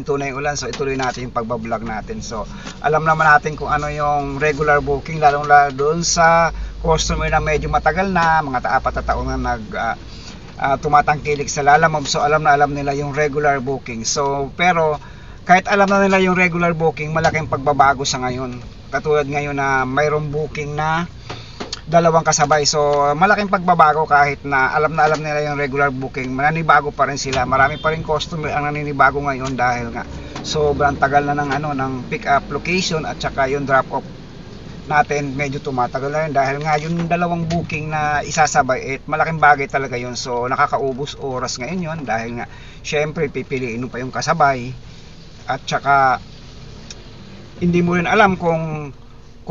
huminto na yung ulan, so ituloy natin yung pagbablog natin. So alam naman natin kung ano yung regular booking, lalong lalo doon sa customer na medyo matagal na, mga 4 na taon na tumatangkilik sa Lalamove. So alam na alam nila yung regular booking. So pero kahit alam na nila yung regular booking, malaking pagbabago sa ngayon. Katulad ngayon na mayroong booking na 2 kasabay. So malaking pagbabago kahit na alam nila yung regular booking, mananibago pa rin sila. Marami pa rin customer ang naninibago ngayon dahil nga sobrang tagal na ng pick up location at saka yung drop off natin medyo tumatagal na rin dahil nga yung 2 booking na isasabay, malaking bagay talaga yun. So nakakaubos oras ngayon yun dahil nga syempre pipiliin mo pa yung kasabay at saka hindi mo rin alam kung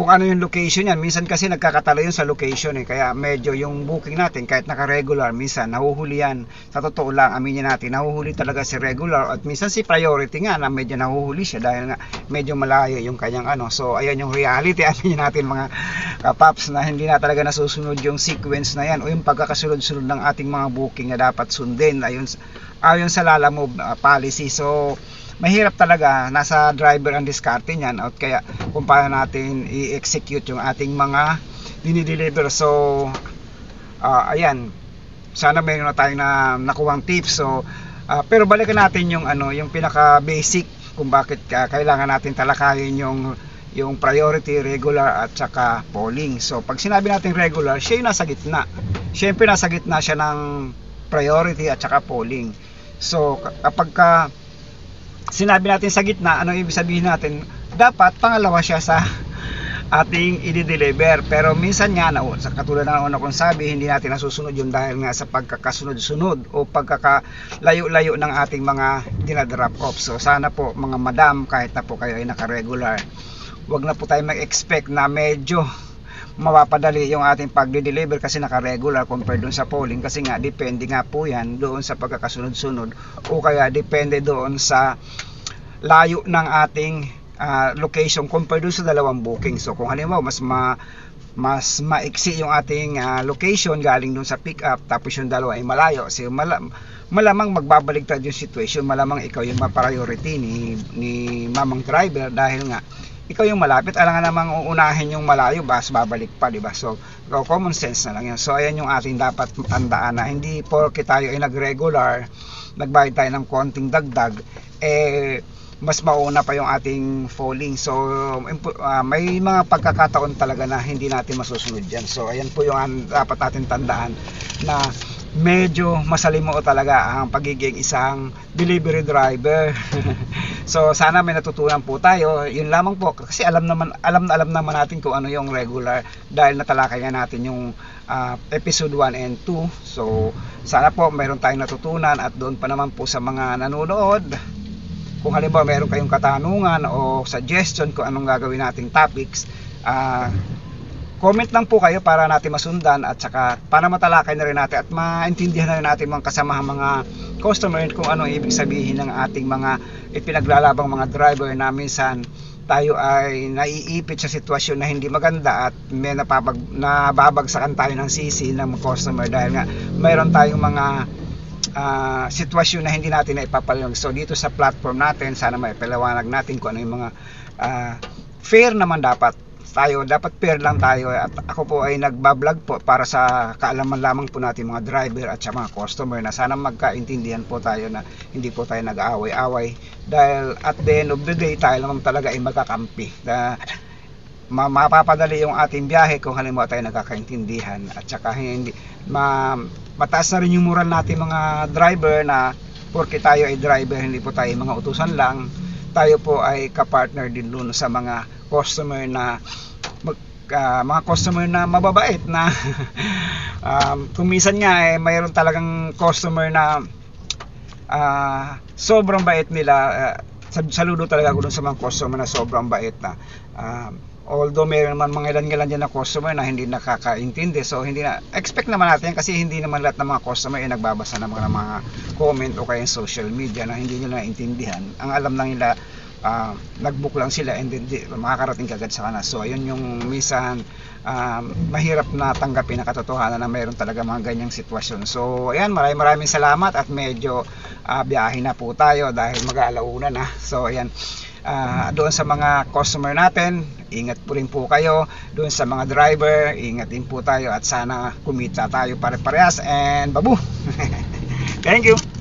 ano yung location yan. Minsan kasi nagkakatalo yun sa location kaya medyo yung booking natin kahit naka-regular, minsan nahuhuli yan. Sa totoo lang, aminin natin, nahuhuli talaga si regular at minsan si priority nga na medyo nahuhuli siya dahil nga medyo malayo yung kanyang So ayan yung reality, aminin natin mga kapaps, na hindi na talaga nasusunod yung sequence na yan o yung pagkakasunod-sunod ng ating mga booking na dapat sundin ayon sa Lalamove policy. So mahirap talaga, nasa driver ang diskarte niyan at kaya kung paano natin i-execute yung ating mga dinideliver. So ayan, sana mayroon na tayong nakuhang tips. So pero balikan natin yung yung pinaka basic kung bakit kailangan natin talakayin yung priority, regular at saka polling. So pag sinabi natin regular, siya yung nasa gitna. Siyempre nasa gitna siya ng priority at saka polling. So kapag sinabi natin sa gitna, ano ibig sabihin natin? Dapat pangalawa siya sa ating i-deliver. Pero minsan nga, katulad ng una kong sabi, hindi natin nasusunod yun dahil nga sa pagkakasunod-sunod o pagkakalayo-layo ng ating mga dinadrop off. So sana po mga madam, kahit na po kayo ay naka-regular, wag na po tayo mag-expect na medyo mapapadali yung ating pag-deliver kasi naka-regular compared doon sa polling, kasi nga depende nga po yan doon sa pagkakasunod-sunod o kaya depende doon sa layo ng ating location compared doon sa 2 booking. So kung halimbawa mas maiksi yung ating location galing doon sa pick up tapos yung 2 ay malayo, so malamang magbabaligtad yung situation, malamang ikaw yung ma-priority ni mamang driver dahil nga ikaw yung malapit, alangan namang uunahin yung malayo, babalik pa, diba? So common sense na lang yan. So ayan yung ating dapat tandaan, na hindi porke tayo ay nag-regular, nagbayad tayo ng konting dagdag, mas mauna pa yung ating falling. So may mga pagkakataon talaga na hindi natin masusunod yan. So ayan po yung dapat natin tandaan, na medyo masalimuot talaga ang pagiging isang delivery driver. So sana may natutunan po tayo. Yun lamang po, kasi alam naman natin kung ano yung regular dahil natalakayan natin yung episode 1 and 2. So sana po mayroon tayong natutunan, at doon pa naman po sa mga nanonood, kung halimbawa mayroon kayong katanungan o suggestion kung anong gagawin nating topics, comment lang po kayo para natin masundan at saka para matalakay na rin natin at maintindihan na rin natin mga kasamahang mga customer kung ano ibig sabihin ng ating mga ipinaglalabang mga driver na minsan tayo ay naiipit sa sitwasyon na hindi maganda at may nababagsakan tayo ng sisi ng customer dahil nga mayroon tayong mga sitwasyon na hindi natin na ipapaliwanag. So dito sa platform natin, sana may paliwanag natin kung ano yung mga fair naman dapat fair lang tayo. At ako po ay nagbablog po para sa kaalaman lamang po natin mga driver at sa mga customer, na sana magkaintindihan po tayo na hindi po tayo nag-aaway-away dahil at the end of the day tayo naman talaga ay magkakampi, na mapapadali yung ating biyahe kung halimbawa tayo nagkakaintindihan at saka hindi mataas na rin yung moral natin mga driver, na porque tayo ay driver, hindi po tayo mga utusan lang, tayo po ay kapartner din doon sa mga customer na mga customer na mababait na kung minsan nga mayroon talagang customer na sobrang bait nila. Saludo talaga ako dun sa mga customer na sobrang bait na although mayroon naman mga ilan dyan na customer na hindi nakakaintindi. So hindi na expect naman natin kasi hindi naman lahat ng mga customer ay nagbabasa ng mga comment o kaya social media na hindi nila naintindihan. Ang alam lang nila nagbook lang sila and then makakarating kagad sa kana. So ayun yung minsan mahirap na tanggapin na katotohanan na mayroon talaga mga ganyang sitwasyon. So ayan, maraming salamat at medyo biyahe na po tayo dahil mag-aalauna na. So ayan, doon sa mga customer natin, ingat po rin po kayo. Doon sa mga driver, ingat din po tayo at sana kumita tayo pare-parehas and babu. Thank you.